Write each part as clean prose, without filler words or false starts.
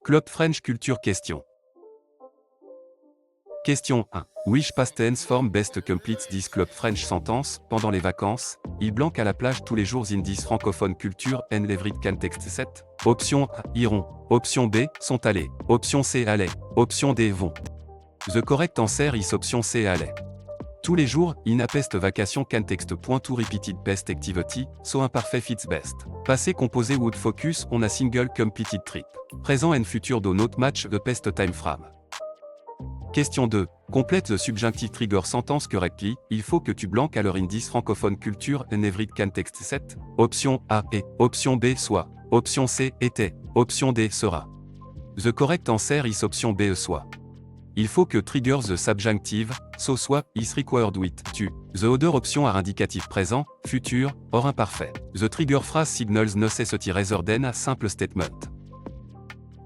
Club French Culture Question. Question 1. Which past tense form best completes this Club French sentence? Pendant les vacances, il blanque à la plage tous les jours in this francophone culture and every context set. Option A. Iront. Option B. Sont allés. Option C. Allaient. Option D. Vont. The correct answer is option C. Allaient. Tous les jours, in a pest vacation context. To repeated past activity, so imparfait fits best. Passé composé would focus on a single completed trip. Présent and future do not match the past time frame. Question 2. Complète the subjunctive trigger sentence correctly. Il faut que tu blanques à leur indice francophone culture and every context set. Option A est. Option B soit. Option C était. Option D sera. The correct answer is option B soit. Il faut que trigger the subjunctive, so soit, is required with, tu. The other option are indicatif présent, futur, or imparfait. The trigger phrase signals necessity rather than a simple statement.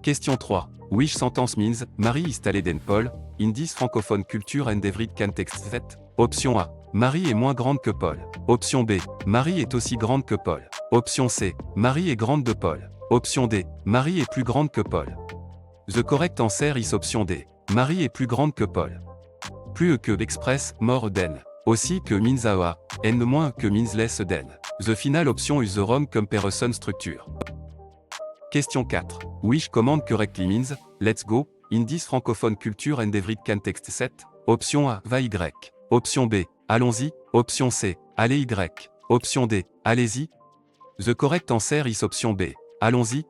Question 3. Which sentence means, Marie is taller than Paul, in this francophone culture and every context set? Option A. Marie est moins grande que Paul. Option B. Marie est aussi grande que Paul. Option C. Marie est grande de Paul. Option D. Marie est plus grande que Paul. The correct answer is option D. Marie est plus grande que Paul. Plus que express, more than. Aussi que means a, and moins que means less than. The final option is the wrong comparison structure. Question 4. Which command correctly means, let's go, in this francophone culture and every context set? Option A, va Y. Option B, allons-y. Option C, allez Y. Option D, allez-y. The correct answer is option B, allons-y.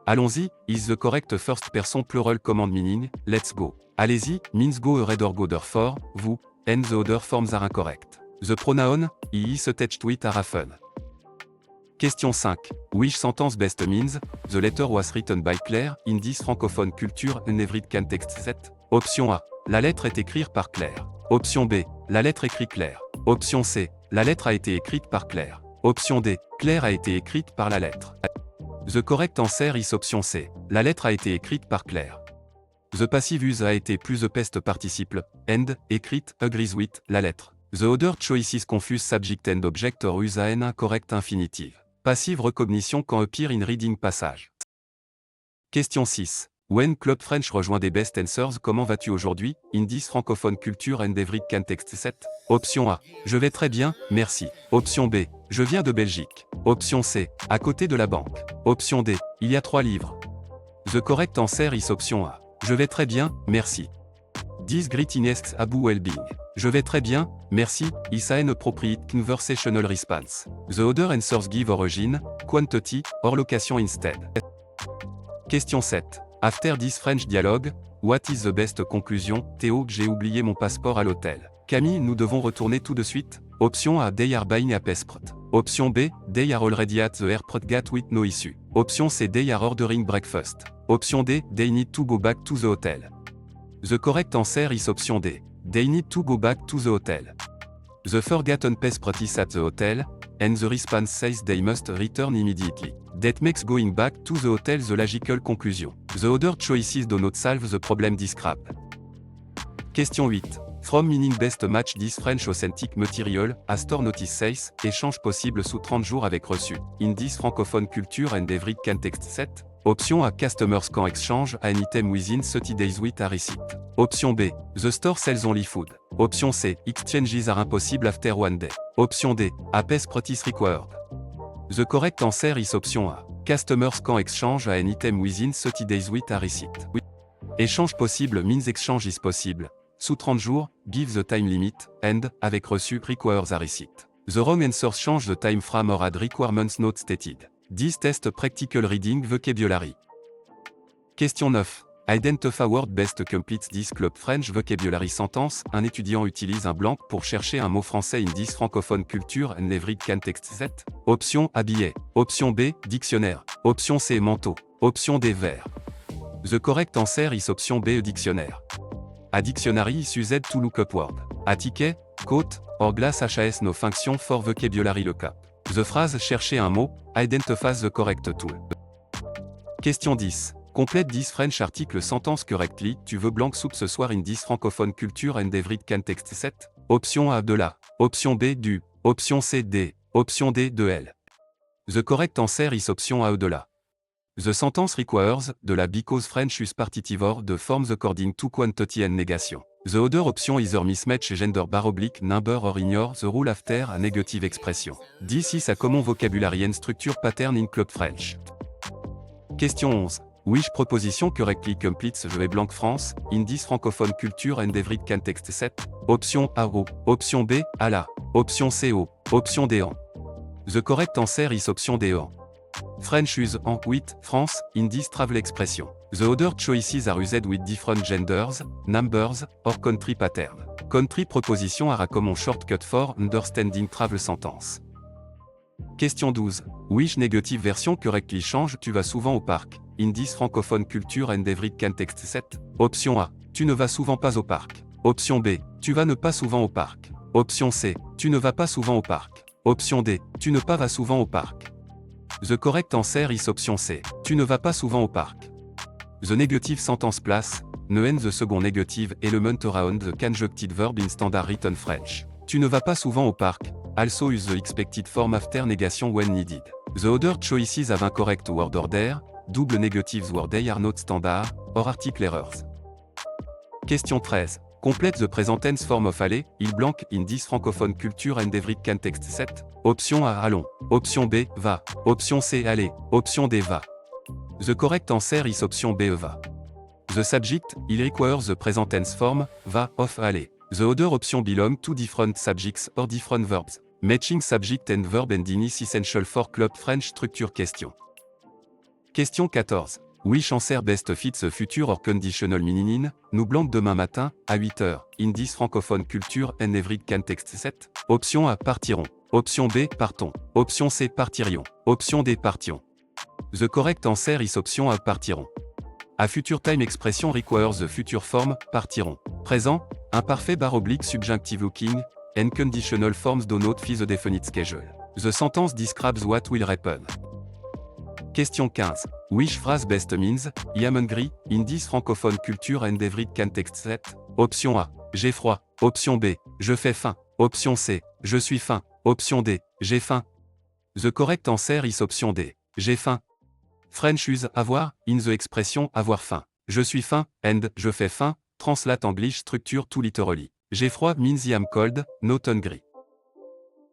Allons-y is the correct first person plural command meaning, let's go. Allez-y means go ahead or go therefore, vous, and the other forms are incorrect. The pronoun, he is attached to it are often. Question 5. Which sentence best means, the letter was written by Claire, in this francophone culture and every context set? Option A. La lettre est écrite par Claire. Option B. La lettre écrit Claire. Option C. La lettre a été écrite par Claire. Option D. Claire a été écrite par la lettre. The correct answer is option C. La lettre a été écrite par Claire. The passive use a été plus the past participle, and, écrite, agrees with, la lettre. The other choices confuse subject and object or use an incorrect infinitive. Passive recognition quand appear in reading passage. Question 6. When Club French rejoint des best answers, comment vas-tu aujourd'hui, in this francophone culture and every context set? Option A. Je vais très bien, merci. Option B. Je viens de Belgique. Option C. À côté de la banque. Option D. Il y a 3 livres. The correct answer is option A. Je vais très bien, merci. This greetings about well-being. Je vais très bien, merci, is an appropriate conversational response. The other answers give origin, quantity, or location instead. Question 7. After this French dialogue, what is the best conclusion? Théo, j'ai oublié mon passeport à l'hôtel. Camille, nous devons retourner tout de suite? Option A. They are buying a passport. Option B. They are already at the airport gate with no issue. Option C. They are ordering breakfast. Option D. They need to go back to the hotel. The correct answer is option D. They need to go back to the hotel. The forgotten passport is at the hotel, and the response says they must return immediately. That makes going back to the hotel the logical conclusion. The other choices do not solve the problem described. Question 8. From meaning best match this French authentic material, a store notice says, échange possible sous 30 jours avec reçu. In this francophone culture and every context set? Option A. Customers can exchange an item within 30 days with a receipt. Option B. The store sells only food. Option C. Exchanges are impossible after 1 day. Option D. A passport is required. The correct answer is option A. Customers can exchange an item within 30 days with a receipt. Échange possible means exchange is possible. Sous 30 jours, give the time limit, and, avec reçu, requires a receipt. The wrong answers change the time frame or add requirements not stated. This test practical reading vocabulary. Question 9. Identify word best completes this Club French vocabulary sentence. Un étudiant utilise un blanc pour chercher un mot français in this francophone culture and every context set. Option A. Billet. Option B. Dictionnaire. Option C. Manteau. Option D. Verre. The correct answer is option B. Dictionnaire. A dictionary is used to look up word. A ticket, coat, or glass has no function for vocabulary lookup. The phrase chercher un mot, identifies the correct tool. Question 10. Complète this French article sentence correctly. Tu veux blanc soupe ce soir in this francophone culture and every context set? Option A. De la. Option B. Du. Option C. Des. Option D. De elle. The correct answer is option A. De la. The sentence requires, de la because French is partitive de forms according to quantity and negation. The other option either mismatch gender / number or ignore the rule after a negative expression. This is a common vocabulary and structure pattern in Club French. Question 11. Which proposition correctly completes the blank France, in this francophone culture and every context set? Option A O, option B, à la, option C O, option D en. The correct answer is option D en. French use en with France in this travel expression. The other choices are used with different genders, numbers, or country pattern. Country proposition are a common shortcut for understanding travel sentence. Question 12. Which negative version correctly change tu vas souvent au parc, in this francophone culture and every context set? Option A. Tu ne vas souvent pas au parc. Option B. Tu vas ne pas souvent au parc. Option C. Tu ne vas pas souvent au parc. Option D. Tu ne pas vas souvent au parc. The correct answer is option C. Tu ne vas pas souvent au parc. The negative sentence place, ne end the second negative element around the conjuncted verb in standard written French. Tu ne vas pas souvent au parc. Also use the expected form after negation when needed. The other choices have incorrect word order, double negatives word they are not standard, or article errors. Question 13. Complete the present tense form of aller, il blank, in this francophone culture and every context set. Option A, allons. Option B, va. Option C, aller. Option D, va. The correct answer is option B, va. The subject, il requires the present tense form, va, of, aller. The other option belong to different subjects or different verbs. Matching subject and verb ending is essential for Club French structure question. Question 14. Which answer best fits the future or conditional meaning, nous blanc demain matin, à 8h, in this francophone culture and every context set? Option A, partirons. Option B, partons. Option C, partirions. Option D, partions. The correct answer is option A, partirons. A future time expression requires the future form, partiront. Présent, imparfait / subjunctive looking, and conditional forms do not fit the definite schedule. The sentence describes what will happen. Question 15. Which phrase best means, I am hungry, in this francophone culture and every context set? Option A, j'ai froid. Option B, je fais faim. Option C, je suis faim. Option D, j'ai faim. The correct answer is option D, j'ai faim. French use avoir, in the expression avoir faim. Je suis faim, and je fais faim, translate English structure to literally. J'ai froid means I am cold, not hungry.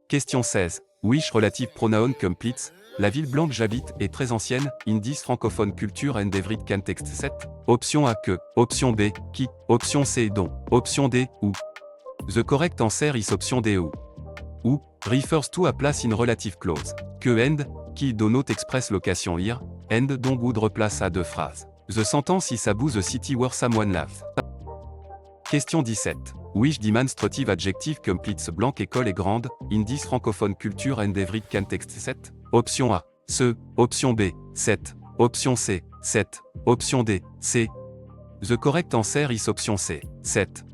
Question 16. Which relative pronoun completes, la ville blanche j'habite est très ancienne, in this francophone culture and every context set? Option A que, option B, qui, option C dont, option D, où. The correct answer is option D où. Où, refers to a place in relative clause. Que and, qui denote express location here, and dont would replace à deux phrases. The sentence is about the city where someone lives. Question 17. Which demonstrative adjective completes blanc école est grande, in this francophone culture and every context set? Option A, ce, option B, cette, option C, cette, option D, C. The correct answer is option C, cette.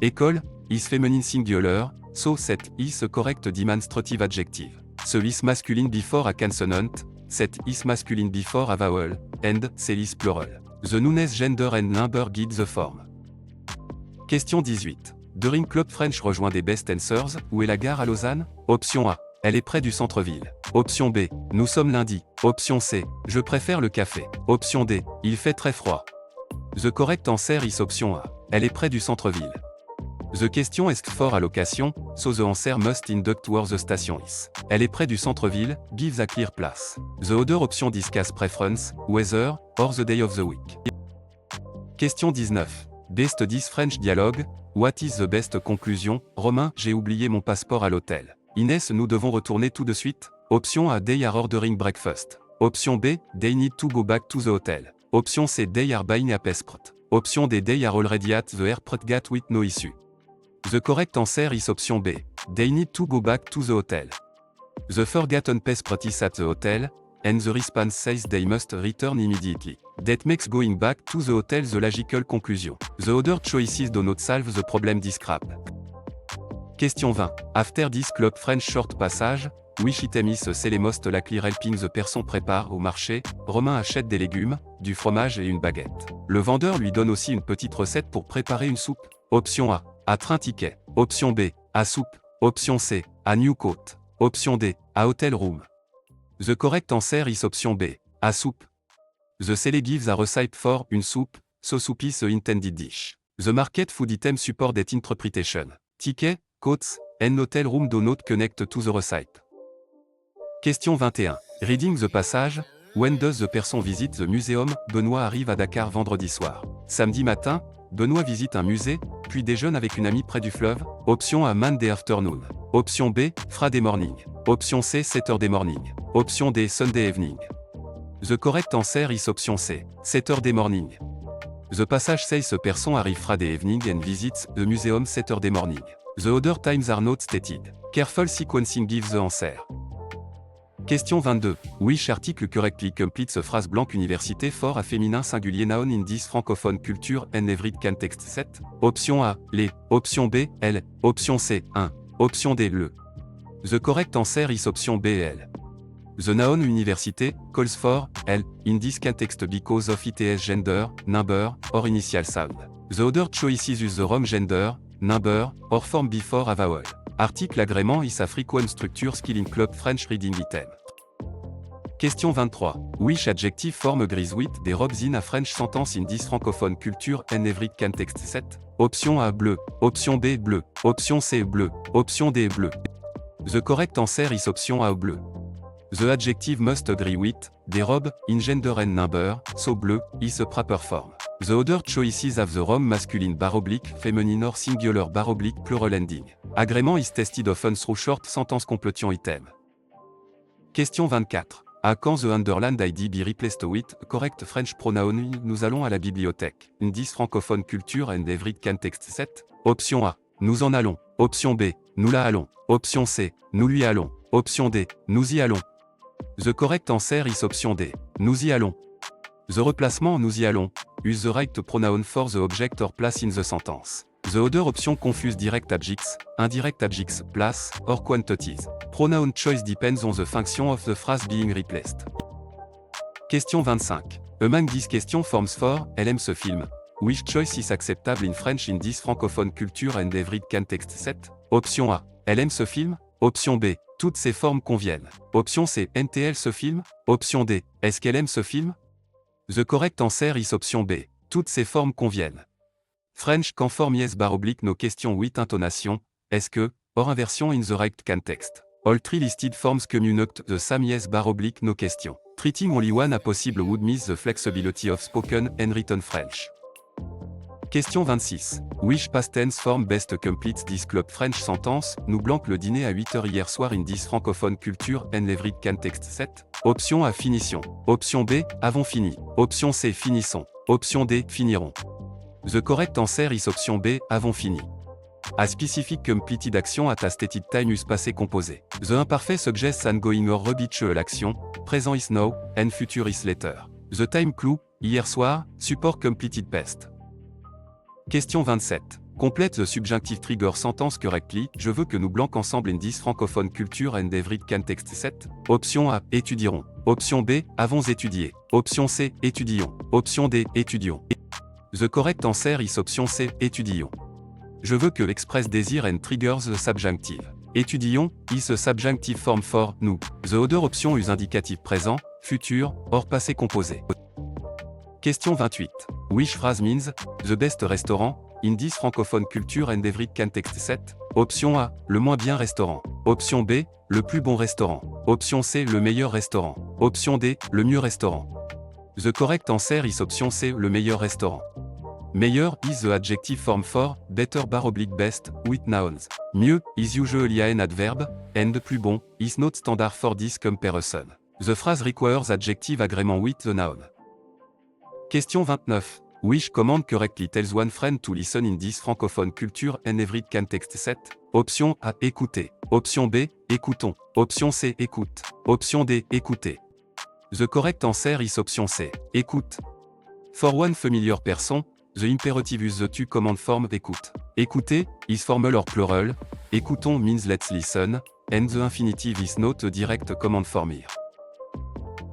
École, is feminine singular, so set is a correct demonstrative adjective. Ce is masculine before a consonant, set is masculine before a vowel, and C is plural. The nouns gender and number guide the form. Question 18. During Club French rejoint des best answers, où est la gare à Lausanne? Option A, elle est près du centre-ville. Option B, nous sommes lundi. Option C, je préfère le café. Option D, il fait très froid. The correct answer is option A, elle est près du centre-ville. The question est for allocation, so the answer must induct where the station is. Elle est près du centre-ville, gives a clear place. The other option discuss preference, weather, or the day of the week. Question 19. Best 10 French dialogue, what is the best conclusion? Romain, j'ai oublié mon passeport à l'hôtel. Inès, nous devons retourner tout de suite. Option A, they are ordering breakfast. Option B, they need to go back to the hotel. Option C, they are buying a passport. Option D, they are already at the airport gate with no issue. The correct answer is option B, they need to go back to the hotel. The forgotten passport is at the hotel, and the response says they must return immediately. That makes going back to the hotel the logical conclusion. The other choices do not solve the problem described. Question 20. After this Club French short passage, which item is the most likely helping the person prépare au marché? Romain achète des légumes, du fromage et une baguette. Le vendeur lui donne aussi une petite recette pour préparer une soupe. Option A, à train ticket. Option B, à soupe. Option C, à new coat. Option D, à hotel room. The correct answer is option B, à soupe. The seller gives a recipe for une soup, so soup is a intended dish. The market food item support that interpretation. Ticket, coats, and hotel room do not connect to the recipe. Question 21. Reading the passage. When does the person visit the museum? Benoît arrive à Dakar vendredi soir. Samedi matin, Benoît visite un musée, puis déjeune avec une amie près du fleuve. Option A, Monday afternoon. Option B, Friday morning. Option C, Saturday morning. Option D, Sunday evening. The correct answer is option C, Saturday morning. The passage says a person arrive Friday evening and visits the museum Saturday morning. The other times are not stated. Careful sequencing gives the answer. Question 22. Which article correctly completes a phrase blank université for a féminin singulier noun in this francophone culture and every context set? Option A, les. Option B, elle. Option C, un. Option D, le. The correct answer is option B, elle. The noun université calls for, elle, in this context because of its gender, number, or initial sound. The other choices use the wrong gender, number, or form before a vowel. Article agrément is a frequent structure skill in club French reading item. Question 23. Which adjective form agrees with des robes in a French sentence in this francophone culture and every context set? Option A, bleu. Option B, bleu. Option C, bleu. Option D, bleu. The correct answer is option A, bleu. The adjective must agree with des robes in gender and number, so bleu is a proper form. The other choices have the wrong masculine feminine or singular plural ending. Agrément is tested often through short sentence completion item. Question 24. À quand the underlined ID be replaced with correct French pronoun? Nous allons à la bibliothèque. In this francophone culture and every context set. Option A. Nous en allons. Option B. Nous la allons. Option C. Nous lui allons. Option D. Nous y allons. The correct answer is option D. Nous y allons. The replacement nous y allons use the right pronoun for the object or place in the sentence. The other option confuse direct adjectives, indirect adjectives, place, or quantities. Pronoun choice depends on the function of the phrase being replaced. Question 25. Among these question forms for, elle aime ce film. Which choice is acceptable in French in this francophone culture and every context set? Option A. Elle aime ce film? Option B. Toutes ces formes conviennent. Option C. Aime-t-elle ce film? Option D. Est-ce qu'elle aime ce film? The correct answer is option B. Toutes ces formes conviennent. French conform yes / question with intonation. Est-ce que, or inversion in the right context. All three listed forms communicate the same yes / question. Treating only one a possible would miss the flexibility of spoken and written French. Question 26. Which past tense form best completes this club French sentence? Nous blanc le dîner à 8h hier soir in this francophone culture and every context set? Option A, finition. Option B, avons fini. Option C, finissons. Option D, finirons. The correct answer is option B, avons fini. A specific completed action at a stated time is passé composé. The imperfect suggests an going or habitual action, présent is now, and future is later. The time clue, hier soir, support completed past. Question 27. Complète the subjunctive trigger sentence correctly. Je veux que nous blanc ensemble in this francophone culture and every context set. Option A, étudierons. Option B, avons étudié. Option C, étudions. Option D, étudions. The correct answer is option C, étudions. Je veux que express desire and triggers the subjunctive. Étudions is a subjunctive form for nous. The other option is indicatif présent, futur, or passé composé. Question 28. Which phrase means the best restaurant in this francophone culture and every context set? Option A, le moins bien restaurant. Option B, le plus bon restaurant. Option C, le meilleur restaurant. Option D, le mieux restaurant. The correct answer is option C, le meilleur restaurant. Meilleur is the adjective form for better / best with nouns. Mieux is usually an adverb, and plus bon is not standard for this comparison. The phrase requires adjective agreement with the noun. Question 29. Which command correctly tells one friend to listen in this francophone culture and every context set? Option A, écouter. Option B, écoutons. Option C, écoute. Option D, écouter. The correct answer is option C, écoute. For one familiar person, the imperative is the to command form écoute. Écouter is formal or plural. Écoutons means let's listen, and the infinitive is not a direct command form here.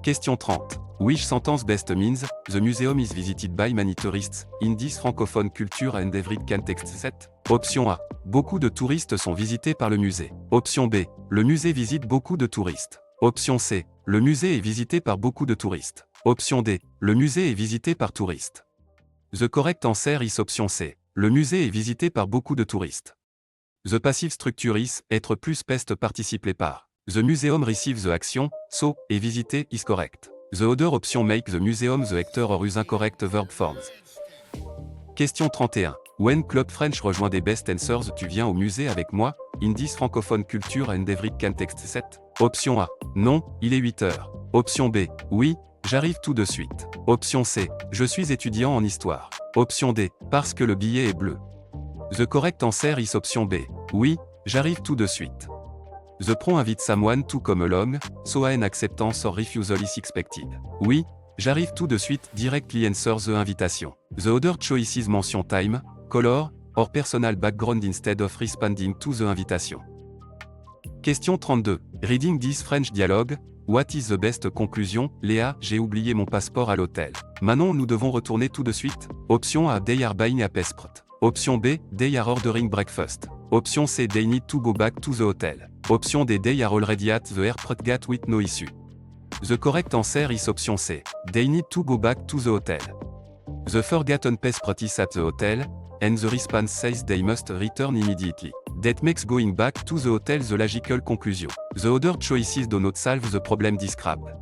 Question 30. Which sentence best means the museum is visited by many tourists in this francophone culture and every context set? Option A. Beaucoup de touristes sont visités par le musée. Option B. Le musée visite beaucoup de touristes. Option C. Le musée est visité par beaucoup de touristes. Option D. Le musée est visité par touristes. The correct answer is option C. Le musée est visité par beaucoup de touristes. The passive structure is, être plus pest participer par. The museum receives the action, so, est visité is correct. The other option make the museum the actor or use incorrect verb forms. Question 31. When Club French rejoint des best answers, tu viens au musée avec moi? Indice francophone culture and every context 7. Option A. Non, il est 8 heures. Option B. Oui, j'arrive tout de suite. Option C. Je suis étudiant en histoire. Option D. Parce que le billet est bleu. The correct answer is option B. Oui, j'arrive tout de suite. The pro invite someone to come along, so an acceptance or refusal is expected. Oui, j'arrive tout de suite, directly answer the invitation. The other choices mention time, color, or personal background instead of responding to the invitation. Question 32. Reading this French dialogue. What is the best conclusion? Léa, j'ai oublié mon passeport à l'hôtel. Manon, nous devons retourner tout de suite. Option A. They are buying a passport. Option B. They are ordering breakfast. Option C. They need to go back to the hotel. Option D. They are already at the airport gate with no issue. The correct answer is option C. They need to go back to the hotel. The forgotten passport is at the hotel, and the response says they must return immediately. That makes going back to the hotel the logical conclusion. The other choices do not solve the problem described.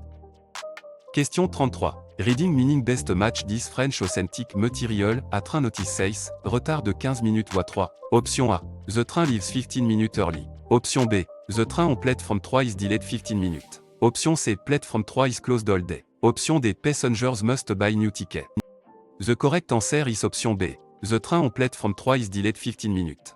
Question 33. Reading meaning best match this French authentic material, à train notice says, retard de 15 minutes ou 3. Option A. The train leaves 15 minutes early. Option B. The train on platform 3 is delayed 15 minutes. Option C. Platform 3 is closed all day. Option D. Passengers must buy new ticket. The correct answer is option B. The train on platform 3 is delayed 15 minutes.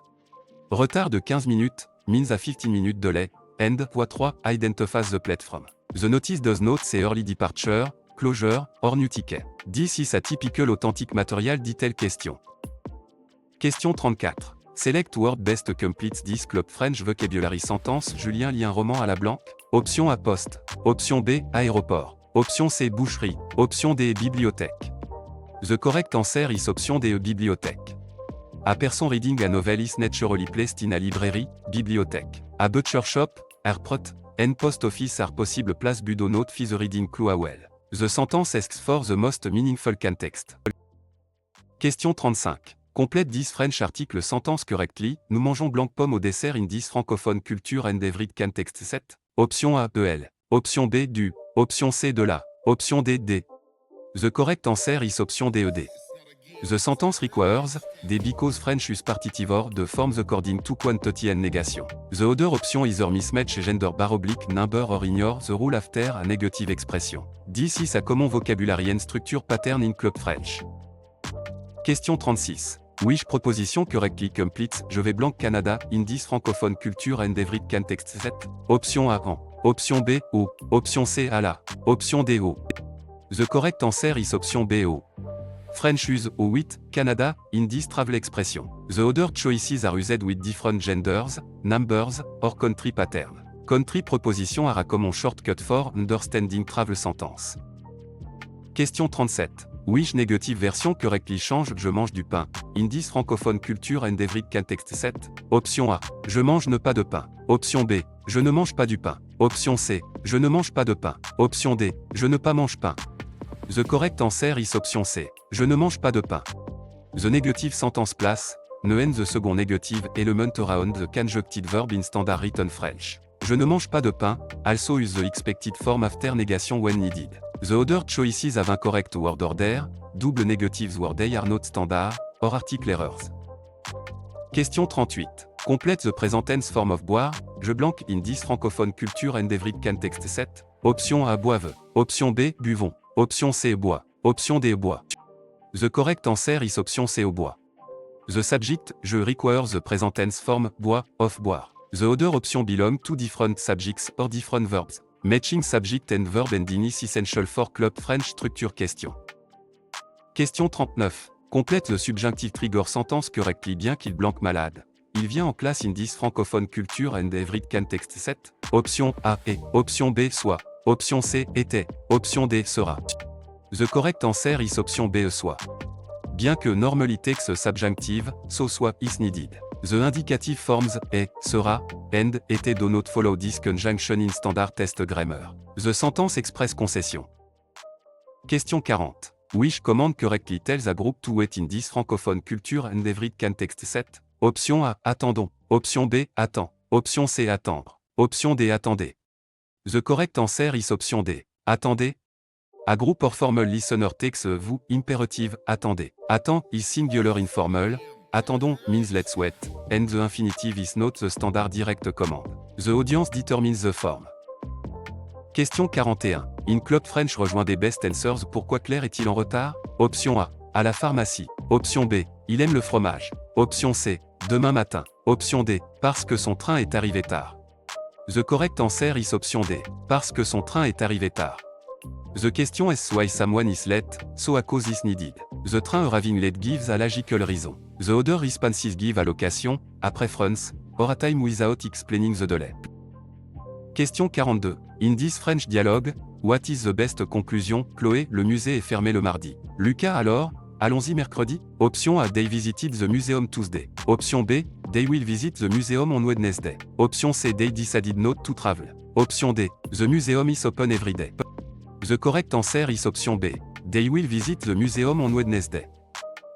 Retard de 15 minutes, means a 15 minutes delay, and, voie 3, identifies the platform. The notice does not say early departure, closure, or new ticket. This is a typical authentic material detail question. Question 34. Select word best completes this Club French vocabulary sentence. Julien lit un roman à la Blanque. Option A. Poste. Option B. Aéroport. Option C. Boucherie. Option D. Bibliothèque. The correct answer is option D. Bibliothèque. A person reading a novel is naturally placed in a library, bibliothèque. A butcher shop, airport, and post office are possible place but do not fit the reading clue well. The sentence asks for the most meaningful context. Question 35. Complète this French article sentence correctly. Nous mangeons blanc pomme au dessert in this francophone culture and every context 7. Option A. EL. Option B. Du. Option C. De la. Option D. D. The correct answer is option D. ED. The sentence requires, the because French use partitive de forms according to quantity and negation. The other option either mismatch gender bar oblique number or ignore the rule after a negative expression. This is a common vocabulary and structure pattern in Club French. Question 36. Which proposition correctly completes Je vais blanc Canada in this francophone culture and every context 7. Option A en. Option B au. Option C à la. Option D au. The correct answer is option B au. French use au 8, Canada, in this travel expression. The other choices are used with different genders, numbers, or country pattern. Country proposition are a common shortcut for understanding travel sentence. Question 37. Which negative version correctly change Je mange du pain, in this francophone culture and every context 7. Option A. Je mange ne pas de pain. Option B. Je ne mange pas du pain. Option C. Je ne mange pas de pain. Option D. Je ne pas mange pain. The correct answer is option C. Je ne mange pas de pain. The negative sentence place, ne and the second negative element around the conjuncted verb in standard written French. Je ne mange pas de pain, also use the expected form after negation when needed. The other choices have incorrect word order, double negatives where they are not standard, or article errors. Question 38. Complete the present tense form of boire, je blanc in this francophone culture and every context 7. Option A boive. Option B buvons. Option C bois. Option D bois. The correct answer is option C au bois. The subject, je requires the present tense form, bois, of boire. The other option belong to different subjects or different verbs. Matching subject and verb ending is essential for Club French structure question. Question 39. Complète the subjunctive trigger sentence correctly bien qu'il blanc malade. Il vient en classe in this francophone culture and every context 7. Option A et. Option B soit. Option C était. Option D sera. The correct answer is option B soit. Bien que normally takes subjunctive, so soit is needed. The indicative forms est, sera, and, était do not follow this conjunction in standard test grammar. The sentence express concession. Question 40. Which command correctly tells a group to wait in this francophone culture and every context set? Option A. Attendons. Option B. Attends. Option C. Attendre. Option D. Attendez. The correct answer is option D. Attendez. A group or formal listener takes a vous imperative. Attendez. Attends is singular informal. Attendons means let's wait, and the infinitive is not the standard direct command. The audience determines the form. Question 41. In Club French rejoint des best answers. Pourquoi Claire est-il en retard? Option A. À la pharmacie. Option B. Il aime le fromage. Option C. Demain matin. Option D. Parce que son train est arrivé tard. The correct answer is option D. Parce que son train est arrivé tard. The question is why someone is late, so a cause is needed. The train arriving late gives a logical reason. The other responses give a location, a preference, or a time without explaining the delay. Question 42. In this French dialogue, what is the best conclusion? Chloé, le musée est fermé le mardi. Lucas alors, allons-y mercredi? Option A. They visited the museum Tuesday. Option B. They will visit the museum on Wednesday. Option C. They decided not to travel. Option D. The museum is open every day. The correct answer is option B. They will visit the museum on Wednesday.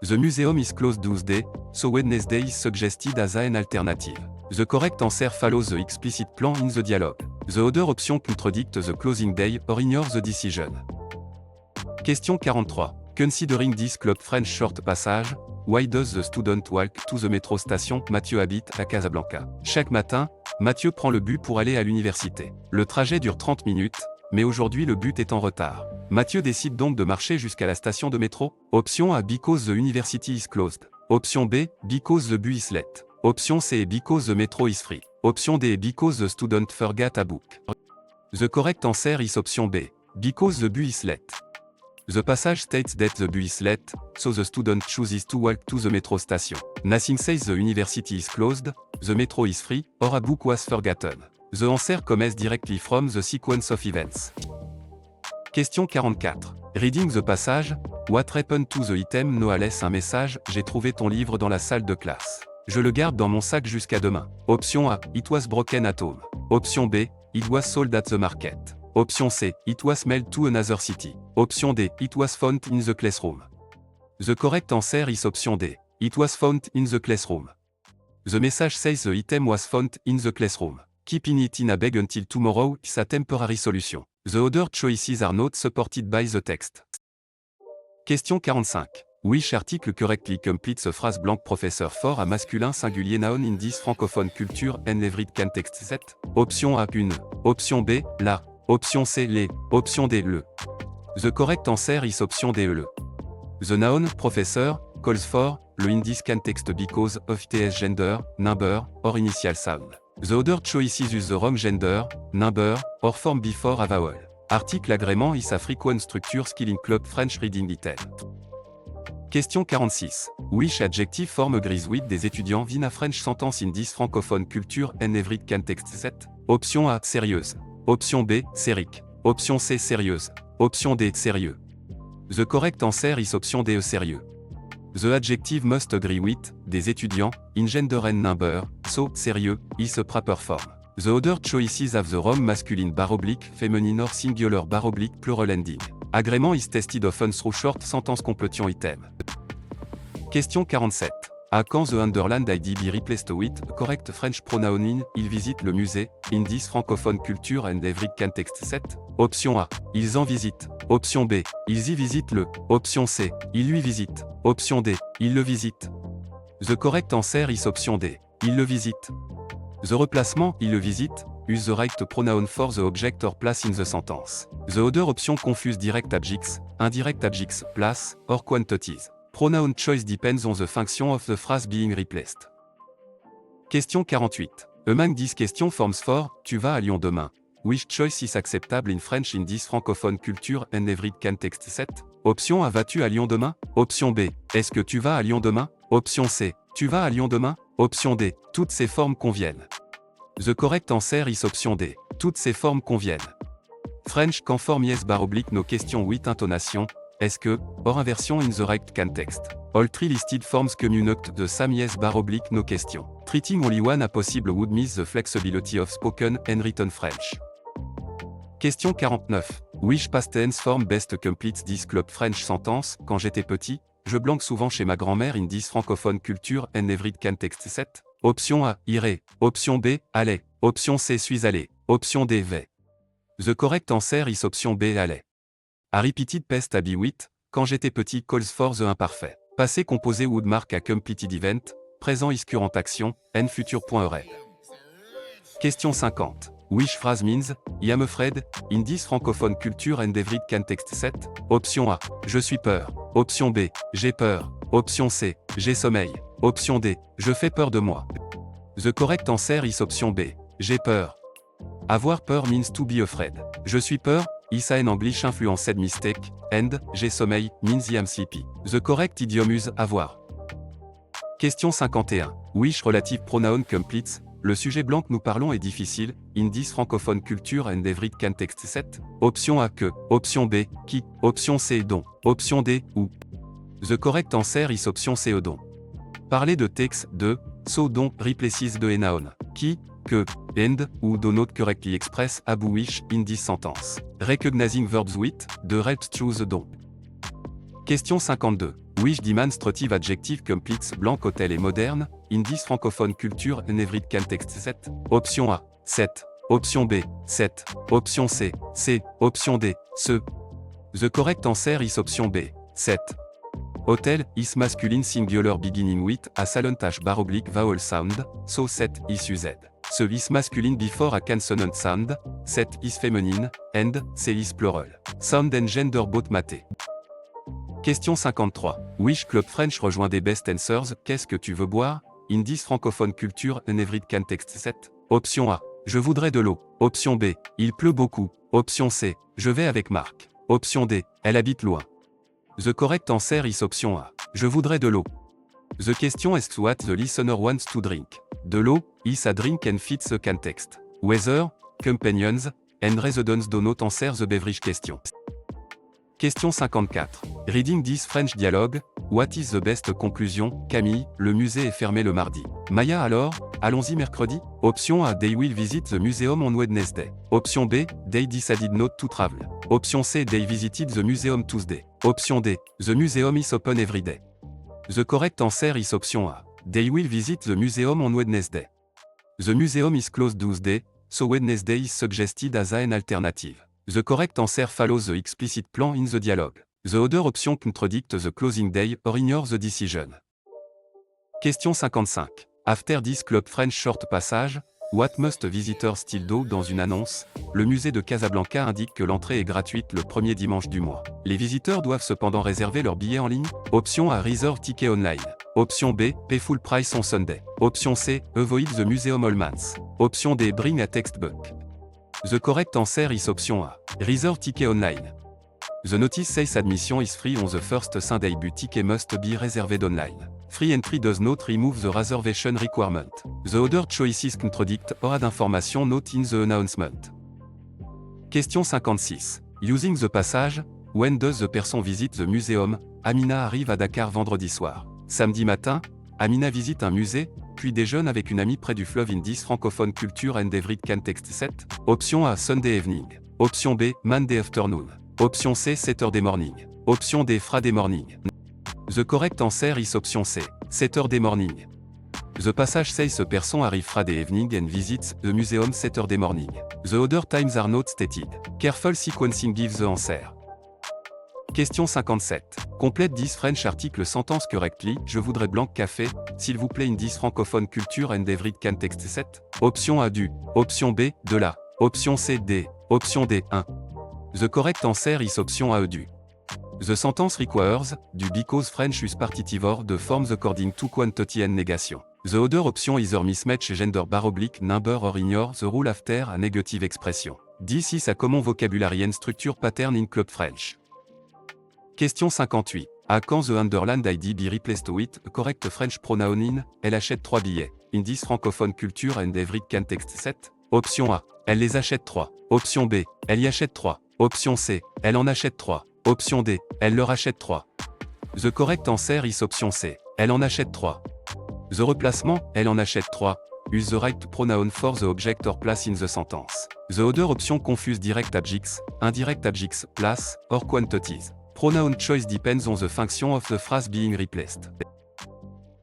The museum is closed Tuesday, so Wednesday is suggested as an alternative. The correct answer follows the explicit plan in the dialogue. The other option contradict the closing day or ignore the decision. Question 43. Considering this Club French short passage, why does the student walk to the metro station? Mathieu habite à Casablanca. Chaque matin, Mathieu prend le bus pour aller à l'université. Le trajet dure 30 minutes, mais aujourd'hui le bus est en retard. Mathieu décide donc de marcher jusqu'à la station de métro. Option A. Because the university is closed. Option B. Because the bus is late. Option C. Because the metro is free. Option D. Because the student forgot a book. The correct answer is option B. Because the bus is late. The passage states that the bus is late, so the student chooses to walk to the metro station. Nothing says the university is closed, the metro is free, or a book was forgotten. The answer comes directly from the sequence of events. Question 44. Reading the passage, what happened to the item? Noah laisse un message, j'ai trouvé ton livre dans la salle de classe. Je le garde dans mon sac jusqu'à demain. Option A. It was broken at home. Option B. It was sold at the market. Option C. It was mailed to another city. Option D. It was found in the classroom. The correct answer is option D. It was found in the classroom. The message says the item was found in the classroom. Keeping it in a bag until tomorrow is a temporary solution. The other choices are not supported by the text. Question 45. Which article correctly completes a phrase blank professeur fort à masculin singulier noun in this francophone culture and every context set? Option A. Une. Option B. La. Option C. Les. Option D. Le. The correct answer is option D. Le. The noun professeur calls for le in this context because of its gender, number, or initial sound. The other choices use the wrong gender, number, or form before a vowel. Article agrément is a frequent structure skill in Club French reading item. Question 46. Which adjective form agrees with des étudiants in a French sentence in this francophone culture and every context set? Option A. Sérieuse. Option B. Sérique. Option C. Sérieuse. Option D. Sérieux. The correct answer is option D. Sérieux. The adjective must agree with, des étudiants, in gender and number, so, sérieux, is a proper form. The other choices have the wrong masculine feminine or singular plural ending. Agrément is tested often through short sentence completion item. Question 47. À quand the underlined ID be replaced with, correct French pronoun in, il visite le musée, in this francophone culture and every context set? Option A. Ils en visitent. Option B. Ils y visitent le. Option C. Ils lui visitent. Option D. Ils le visitent. The correct answer is option D. Ils le visitent. The replacement, il le visite, use the right pronoun for the object or place in the sentence. The other option confuse direct adjectives, indirect adjectives, place, or quantities. Pronoun choice depends on the function of the phrase being replaced. Question 48. Among these question forms for, tu vas à Lyon demain. Which choice is acceptable in French in this francophone culture and every context set? Option A. Vas-tu à Lyon demain? Option B. Est-ce que tu vas à Lyon demain? Option C. Tu vas à Lyon demain? Option D. Toutes ces formes conviennent. The correct answer is option D. Toutes ces formes conviennent. French can form yes / no question with intonation. Est-ce que, or inversion in the right context. All three listed forms communicate the same yes / no question. Treating only one a possible would miss the flexibility of spoken and written French. Question 49. Which past tense form best completes this club French sentence? Quand j'étais petit, je blanque souvent chez ma grand-mère in this francophone culture and every context set. Option A, irai. Option B, allait. Option C, suis allé. Option D, vais. The correct answer is option B, allait. A repeated past a be with, quand j'étais petit calls for the imparfait. Passé composé would mark a completed event, présent is current action, n future.aurait. Question 50. Which phrase means, I am afraid, in this francophone culture and every context set? Option A, je suis peur. Option B, j'ai peur. Option C, j'ai sommeil. Option D, je fais peur de moi. The correct answer is option B, j'ai peur. Avoir peur means to be afraid. Je suis peur, is an English influenced mistake, and, j'ai sommeil, means I am sleepy. The correct idiom is avoir. Question 51. Which relative pronoun completes? Le sujet blanc que nous parlons est difficile, in this francophone culture and every context set. Option A que, option B, qui, option C dont, option D, où. The correct answer is option C dont. Parler de texte, de, so dont, replaces de noun, qui, que, and, ou do not correctly express a wish in this sentence. Recognizing verbs with, de helps choose dont. Question 52. Which demonstrative adjective completes blanc hôtel et moderne, in this francophone culture and every context set? Option A, set. Option B, set. Option C, C. Option D, ce. The correct answer is option B, set. Hotel is masculine singular beginning with a silent h bar oblique vowel sound, so set is used. Ce is masculine before a consonant sound, set is feminine, and C is plural. Sound and gender both maté. Question 53. Which club French rejoint des best answers? Qu'est-ce que tu veux boire? In this francophone culture and every context set. Option A, je voudrais de l'eau. Option B, il pleut beaucoup. Option C, je vais avec Marc. Option D, elle habite loin. The correct answer is option A, je voudrais de l'eau. The question asks what the listener wants to drink. De l'eau is a drink and fits the context. Weather, companions, and residents do not answer the beverage question. Question 54. Reading this French dialogue, what is the best conclusion? Camille, le musée est fermé le mardi. Maya alors, allons-y mercredi? Option A, they will visit the museum on Wednesday. Option B, they decided not to travel. Option C, they visited the museum Tuesday. Option D, the museum is open every day. The correct answer is option A, they will visit the museum on Wednesday. The museum is closed Tuesday, so Wednesday is suggested as an alternative. The correct answer follows the explicit plan in the dialogue. The other option contradict the closing day or ignore the decision. Question 55. After this club French short passage, what must visitors still do? Dans une annonce, le musée de Casablanca indique que l'entrée est gratuite le premier dimanche du mois. Les visiteurs doivent cependant réserver leur billet en ligne. Option A, reserve ticket online. Option B, pay full price on Sunday. Option C, avoid the museum all months. Option D, bring a textbook. The correct answer is option A, reserve ticket online. The notice says admission is free on the first Sunday but ticket must be reserved online. Free entry does not remove the reservation requirement. The other choices contradict or add information not in the announcement. Question 56. Using the passage, when does the person visit the museum? Amina arrive à Dakar vendredi soir. Samedi matin, Amina visite un musée, puis déjeune avec une amie près du fleuve in this francophone culture and every context set. Option A, Sunday evening. Option B, Monday afternoon. Option C, Saturday morning. Option D, Friday morning. The correct answer is option C, Saturday morning. The passage says a person arrive Friday evening and visits the museum Saturday morning. The other times are not stated. Careful sequencing gives the answer. Question 57. Complète this French article sentence correctly. Je voudrais blanc café, s'il vous plaît in this francophone culture and every context set. Option A du. Option B, de la. Option C, D. Option D, 1. The correct answer is option A du. The sentence requires, du because French is partitive de forms according to quantity and negation. The other option either mismatch gender bar oblique number or ignore the rule after a negative expression. This is a common vocabulary and structure pattern in club French. Question 58. À quand the underlined ID be replaced with a correct French pronoun in? Elle achète 3 billets. In this francophone culture and every context set. Option A. Elle les achète 3. Option B. Elle y achète 3. Option C. Elle en achète 3. Option D. Elle leur achète 3. The correct answer is option C. Elle en achète 3. The replacement, elle en achète 3, use the right pronoun for the object or place in the sentence. The other option confuse direct adjectives, indirect adjectives, place, or quantities. Pronoun choice depends on the function of the phrase being replaced.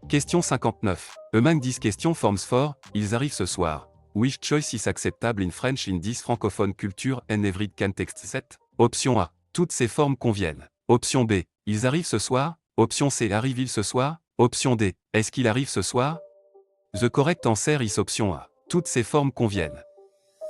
Question 59. Among these question forms for, ils arrivent ce soir. Which choice is acceptable in French in this francophone culture and every context set? Option A. Toutes ces formes conviennent. Option B. Ils arrivent ce soir. Option C. Arrive-t-il ce soir? Option D. Est-ce qu'il arrive ce soir? The correct answer is option A. Toutes ces formes conviennent.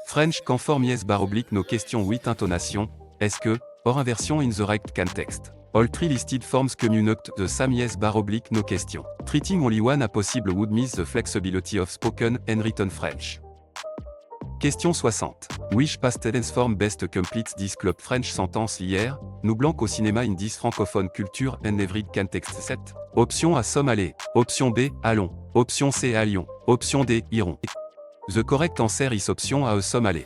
French conform yes / nos questions 8 intonation. Est-ce que, or inversion in the right context. All three listed forms communicate the same yes / nos questions. Treating only one a possible would miss the flexibility of spoken and written French. Question 60. Which past tense form best completes this club French sentence hier, nous blanc au cinéma in this francophone culture and every context set? Option A sommes allés. Option B allons. Option C allions. Option D irons. The correct answer is option A sommes allés.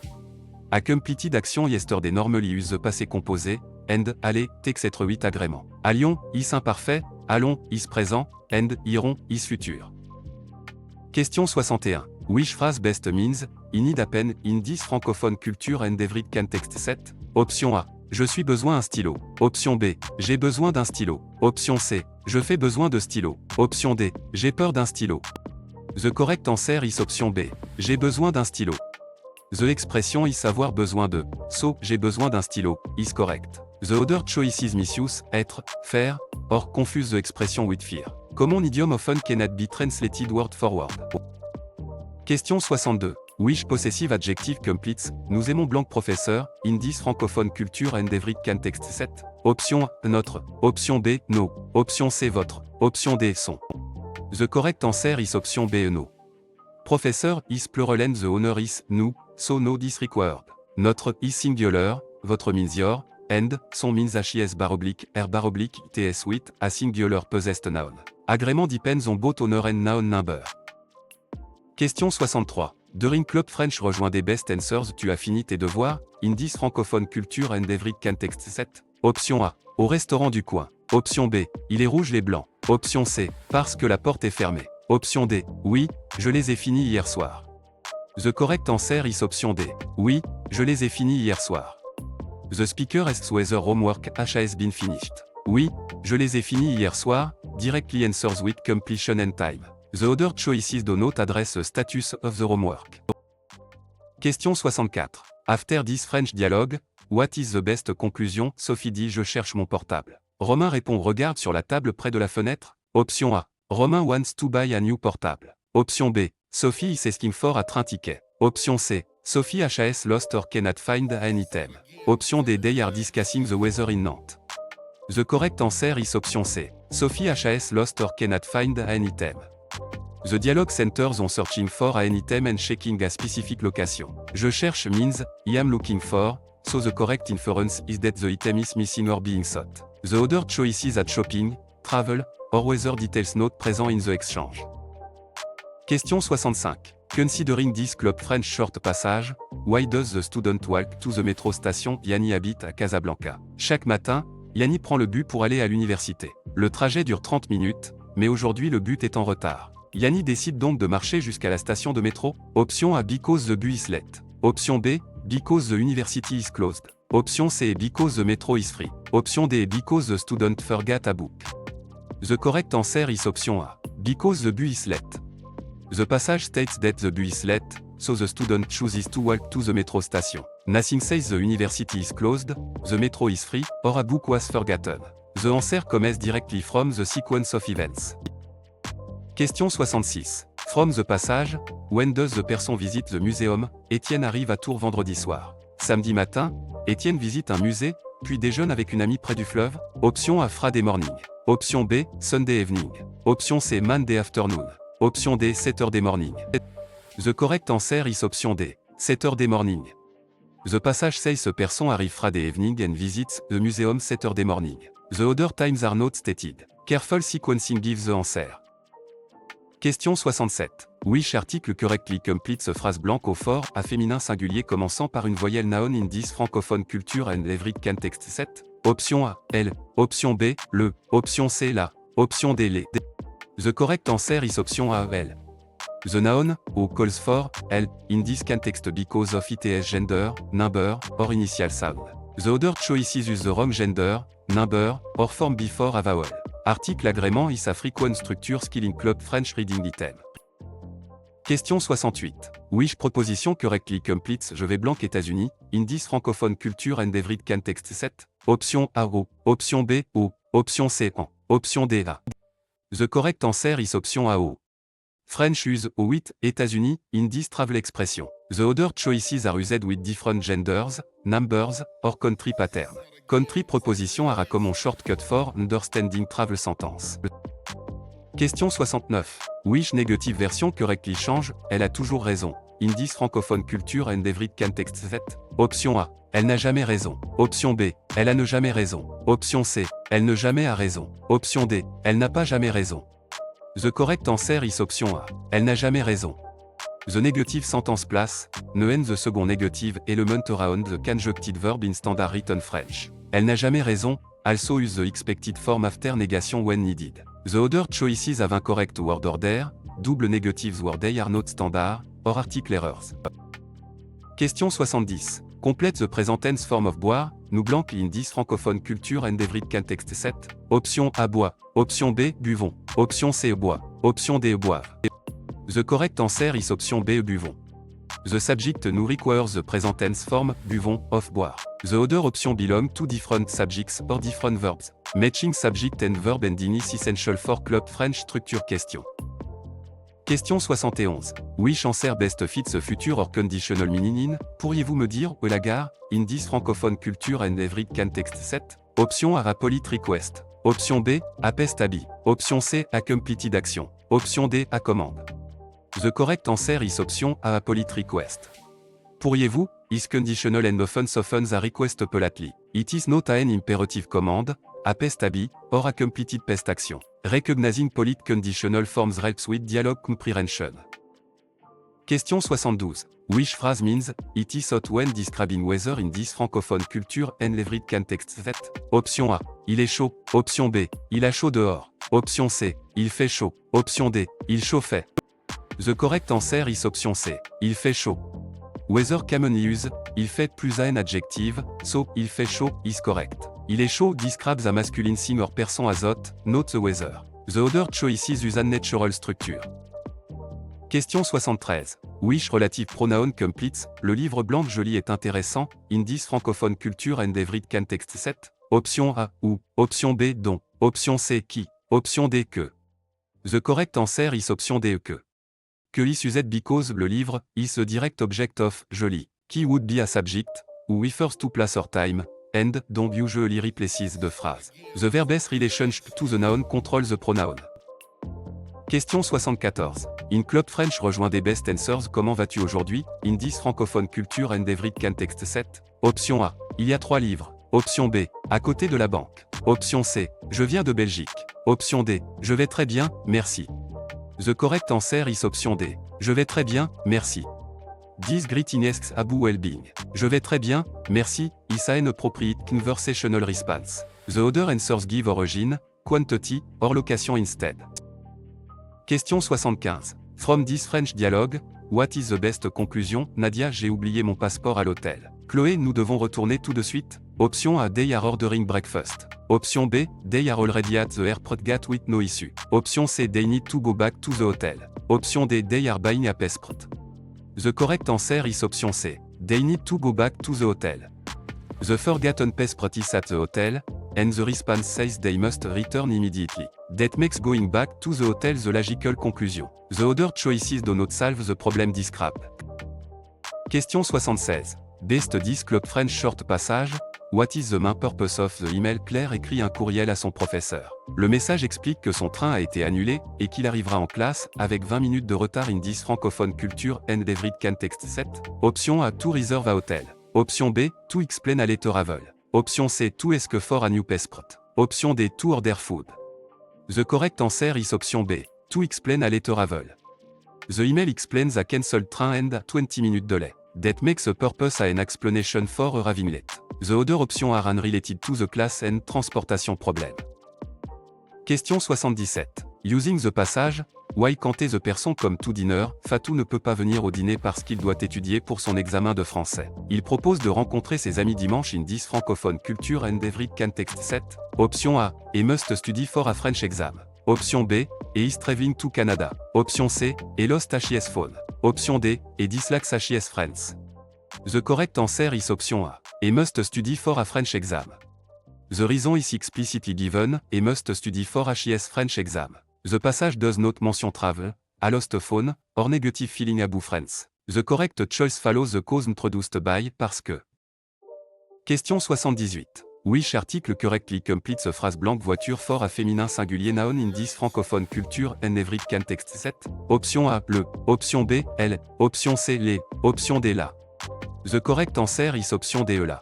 A completed action yesterday normally use the passé composé, and aller takes être 8 agrément. Allions is imparfait, allons is présent, and irons is futur. Question 61. Which phrase best means, in need happen, in this francophone culture and every context set? Option A. Je suis besoin un stylo. Option B. J'ai besoin d'un stylo. Option C. Je fais besoin de stylo. Option D. J'ai peur d'un stylo. The correct answer is option B. J'ai besoin d'un stylo. The expression is avoir besoin de. So, j'ai besoin d'un stylo, is correct. The other choices misuse, être, faire, or confuse the expression with fear. Common idiom often cannot be translated word for word. Question 62. Which possessive adjective completes, nous aimons blanc professeur, in this francophone culture and every context set? Option A, notre. Option B, nos. Option C, votre. Option D, son. The correct answer is option B, no. Professeur is plural and the honor is, nous, so no this required. Notre is singular, votre means your, and, son means HIS /R ts with, a singular possessed noun. Agrément depends on both honor and noun number. Question 63. During Club French rejoins des best answers tu as fini tes devoirs, in this francophone culture and every context set? Option A. Au restaurant du coin. Option B. Il est rouge les blancs. Option C. Parce que la porte est fermée. Option D. Oui, je les ai finis hier soir. The correct answer is option D. Oui, je les ai finis hier soir. The speaker asks whether homework has been finished. Oui, je les ai finis hier soir, directly answers with completion and time. The other choices do not address the status of the homework. Question 64. After this French dialogue, what is the best conclusion? Sophie dit je cherche mon portable. Romain répond regarde sur la table près de la fenêtre. Option A. Romain wants to buy a new portable. Option B. Sophie is asking for a train ticket. Option C. Sophie has lost or cannot find an item. Option D. They are discussing the weather in Nantes. The correct answer is option C. Sophie has lost or cannot find an item. The dialogue centers on searching for an item and checking a specific location. Je cherche means, I am looking for, so the correct inference is that the item is missing or being sought. The other choices are shopping, travel, or weather details not present in the exchange. Question 65. Considering this Club French short passage, why does the student walk to the metro station? Yanni habite à Casablanca. Chaque matin, Yanni prend le bus pour aller à l'université. Le trajet dure 30 minutes, mais aujourd'hui le bus est en retard. Yanni décide donc de marcher jusqu'à la station de métro. Option A because the bus is late. Option B, because the university is closed. Option C, because the metro is free. Option D, because the student forgot a book. The correct answer is option A, because the bus is late. The passage states that the bus is late, so the student chooses to walk to the metro station. Nothing says the university is closed, the metro is free, or a book was forgotten. The answer comes directly from the sequence of events. Question 66. From the passage, when does the person visit the museum? Étienne arrive à Tours vendredi soir. Samedi matin, Étienne visite un musée, puis déjeune avec une amie près du fleuve. Option A, Friday morning. Option B, Sunday evening. Option C, Monday afternoon. Option D, Saturday morning. The correct answer is option D, Saturday morning. The passage says a person arrive Friday evening and visits the museum Saturday morning. The other times are not stated. Careful sequencing gives the answer. Question 67. Which article correctly completes a phrase blanc au fort à féminin singulier commençant par une voyelle noun in this francophone culture and every context set? Option A, elle. Option B, le. Option C, la. Option D, les. The correct answer is option A, elle. The noun, O calls for, L, in this context because of its gender, number, or initial sound. The other choices use the wrong gender, number, or form before a vowel. Article agrément is a frequent structure skill in club French reading item. Question 68. Which proposition correctly completes Je vais blanc États-Unis, in this francophone culture and every context set? Option A O, option B O, option C en, option D A. The correct answer is option A O. French use O with États-Unis in this travel expression. The other choices are used with different genders, numbers, or country pattern. Country proposition are a common shortcut for understanding travel sentence. Question 69. Which negative version correctly change, elle a toujours raison, in this francophone culture and every context set? Option A, elle n'a jamais raison. Option B, elle a ne jamais raison. Option C, elle ne jamais a raison. Option D, elle n'a pas jamais raison. The correct answer is option A, elle n'a jamais raison. The negative sentence place, ne and the second negative element around the conjuncted verb in standard written French. Elle n'a jamais raison, also use the expected form after negation when needed. The other choices have incorrect word order, double negatives where they are not standard, or article errors. Question 70. Complete the present tense form of boire, nous blanc in this francophone culture and every context set. Option A bois. Option B buvons. Option C bois. Option D boivent. The correct answer is option B buvons. The subject now requires the present tense form, buvons, of boire. The other option belong to different subjects or different verbs. Matching subject and verb ending is essential for club French structure question. Question 71. Which answer best fits the future or conditional meaning in? Pourriez-vous me dire où est la gare? In this francophone culture and every context set? Option A polite request. Option B, a pest habit. Option C, a completed action. Option D, a commande. The correct answer is option A polite request. Pourriez-vous, is conditional and often softens a request politely. It is not an imperative command, a pest habit, or a completed pest action. Recognizing polite conditional forms helps with dialogue comprehension. Question 72. Which phrase means, it is hot when describing weather in this francophone culture and every context set? Option A, il est chaud. Option B, il a chaud dehors. Option C, il fait chaud. Option D, il chauffait. The correct answer is option C, il fait chaud. Weather commonly used, il fait plus un adjective, so, il fait chaud, is correct. Il est chaud describes a masculine thing or person as hot, not the weather. The other choices use a natural structure. Question 73. Which relative pronoun completes, le livre blanc joli est intéressant, in this francophone culture and every context set? Option A, ou, option B, dont, option C, qui, option D, que. The correct answer is option D, que. Que is used because le livre is a direct object of joli, qui would be a subject, who refers to place or time, and don't usually replaces the phrase. The verb's relationship to the noun controls the pronoun. Question 74. In Club French rejoint des best answers. Comment vas-tu aujourd'hui? In this francophone culture and every context set. Option A. Il y a 3 livres. Option B. À côté de la banque. Option C. Je viens de Belgique. Option D. Je vais très bien, merci. The correct answer is option D. Je vais très bien, merci. This greetings about well-being. Je vais très bien, merci, is an appropriate conversational response. The other answers give origin, quantity, or location instead. Question 75. From this French dialogue, what is the best conclusion? Nadia, j'ai oublié mon passeport à l'hôtel. Chloé, nous devons retourner tout de suite. Option A, they are ordering breakfast. Option B, they are already at the airport gate with no issue. Option C, they need to go back to the hotel. Option D, they are buying a passport. The correct answer is option C. They need to go back to the hotel. The forgotten passport is at the hotel, and the response says they must return immediately. That makes going back to the hotel the logical conclusion. The other choices do not solve the problem described. Question 76. Best this Club French short passage. What is the main purpose of the email? Claire écrit un courriel à son professeur. Le message explique que son train a été annulé et qu'il arrivera en classe avec 20 minutes de retard in this francophone culture and every context set. Option A, to reserve a hotel. Option B, to explain a letter travel. Option C, to ask for a new passport. Option D, to order food. The correct answer is option B, to explain a letter travel. The email explains a cancelled train and 20 minutes delay. That makes a purpose an explanation for arriving late. The other options are unrelated to the class and transportation problem. Question 77. Using the passage, Why can't the person come to dinner? Fatou ne peut pas venir au dîner parce qu'il doit étudier pour son examen de français. Il propose de rencontrer ses amis dimanche in this francophone culture and every can text 7. Option A. Et must study for a French exam. Option B. Et is traveling to Canada. Option C. Et lost HIS phone. Option D. Et dislikes HIS friends. The correct answer is option A. Et must study for a French exam. The reason is explicitly given. Et must study for HIS French exam. The passage does not mention travel, a lost phone, or negative feeling about friends. The correct choice follows the cause introduced by parce que. Question 78. Which article correctly completes the phrase blank voiture for a féminin singulier noun in this francophone culture and every context 7? Option A, le. Option B, elle. Option C, les. Option D, la. The correct answer is option D, la.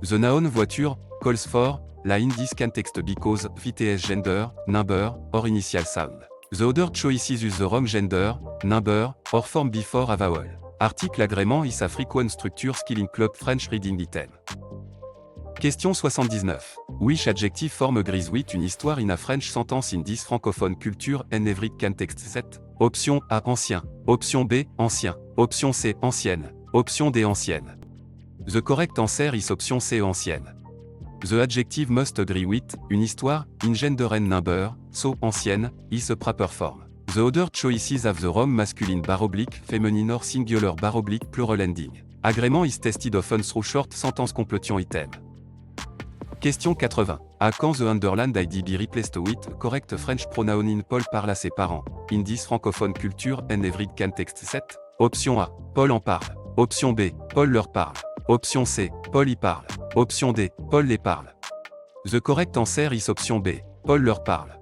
The noun voiture calls for la in this context because VTS gender, number, or initial sound. The other choices use the wrong gender, number, or form before a vowel. Article agrément is a frequent structure skill in club French reading item. Question 79. Which adjective form agrees with une histoire in a French sentence in this francophone culture and every context 7? Option A, ancien. Option B, ancien. Option C, ancienne. Option D, ancienne. The correct answer is option C, ancienne. The adjective must agree with, une histoire, in gender and number, so, ancienne, is a proper form. The other choices have the wrong masculine / feminine or singular / plural ending. Agrément is tested often through short sentence completion item. Question 80. À quand the underlined ID be replaced with correct French pronoun in Paul parle à ses parents, in this francophone culture and every context 7? Option A. Paul en parle. Option B. Paul leur parle. Option C. Paul y parle. Option D. Paul les parle. The correct answer is option B. Paul leur parle.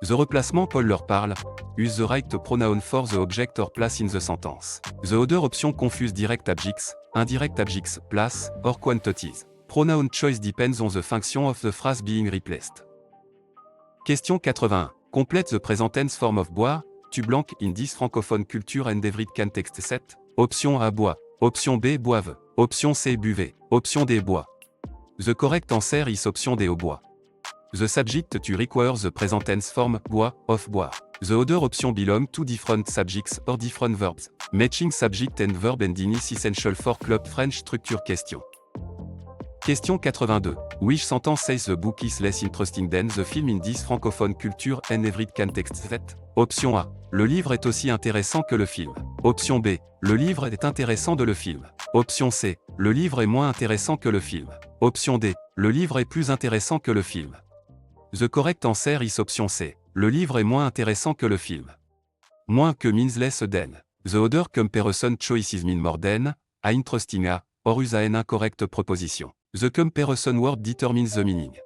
The replacement Paul leur parle. Use the right pronoun for the object or place in the sentence. The other option confuse direct objects, indirect objects, place, or quantities. Pronoun choice depends on the function of the phrase being replaced. Question 81. Complete the present tense form of boire, tu blanc in this francophone culture and every context 7. Option A, bois. Option B, boive. Option C, buvez. Option D, bois. The correct answer is option D, au bois. The subject to require the present tense form, bois, of boire. The other option belong to different subjects or different verbs. Matching subject and verb ending is essential for club French structure question. Question 82. Which sentence says the book is less interesting than the film in this francophone culture and every context 7? Option A. Le livre est aussi intéressant que le film. Option B. Le livre est intéressant de le film. Option C. Le livre est moins intéressant que le film. Option D. Le livre est plus intéressant que le film. The correct answer is option C. Le livre est moins intéressant que le film. Moins que means less than. The other comparison choices mean more than, a interesting a, or use an incorrect proposition. The comparison word determines the meaning.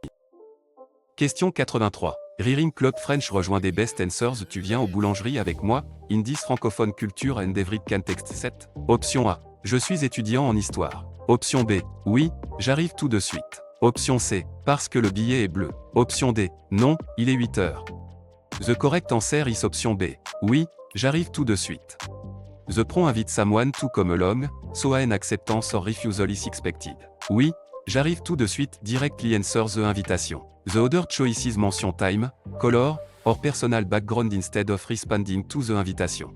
Question 83. Reading Club French rejoint des best answers. Tu viens aux boulangeries avec moi, in this francophone culture and every context 7. Option A. Je suis étudiant en histoire. Option B. Oui, j'arrive tout de suite. Option C. Parce que le billet est bleu. Option D. Non, il est 8 heures. The correct answer is option B. Oui, j'arrive tout de suite. The pron invite someone to come along, so an acceptance or refusal is expected. Oui, j'arrive tout de suite directly answer the invitation. The other choices mention time, color, or personal background instead of responding to the invitation.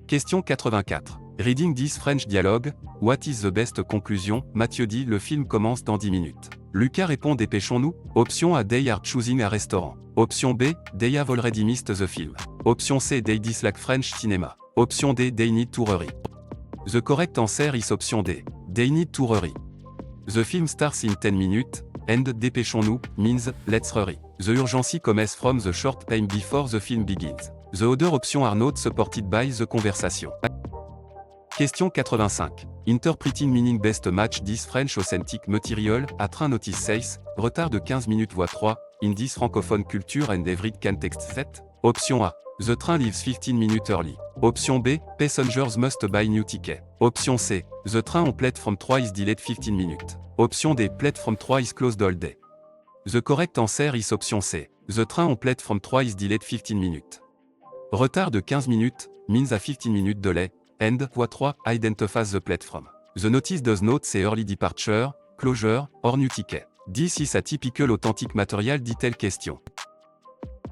Question 84. Reading this French dialogue, what is the best conclusion? Mathieu dit le film commence dans 10 minutes. Lucas répond dépêchons-nous. Option A, they are choosing a restaurant. Option B, they have already missed the film. Option C, they dislike French cinema. Option D, they need to hurry. The correct answer is option D, they need to hurry. The film starts in 10 minutes, and dépêchons-nous means let's hurry. The urgency comes from the short time before the film begins. The other option are not supported by the conversation. Question 85. Interpreting meaning best match this French authentic material, à train notice says, retard de 15 minutes voie 3, in this francophone culture and every context 7. Option A. The train leaves 15 minutes early. Option B. Passengers must buy new ticket. Option C. The train on platform 3 is delayed 15 minutes. Option D. Platform 3 is closed all day. The correct answer is option C. The train on platform 3 is delayed 15 minutes. Retard de 15 minutes means a 15 minutes delay, and voie 3 identifies the platform. The notice does not say early departure, closure, or new ticket. This is a typical authentic material detail question.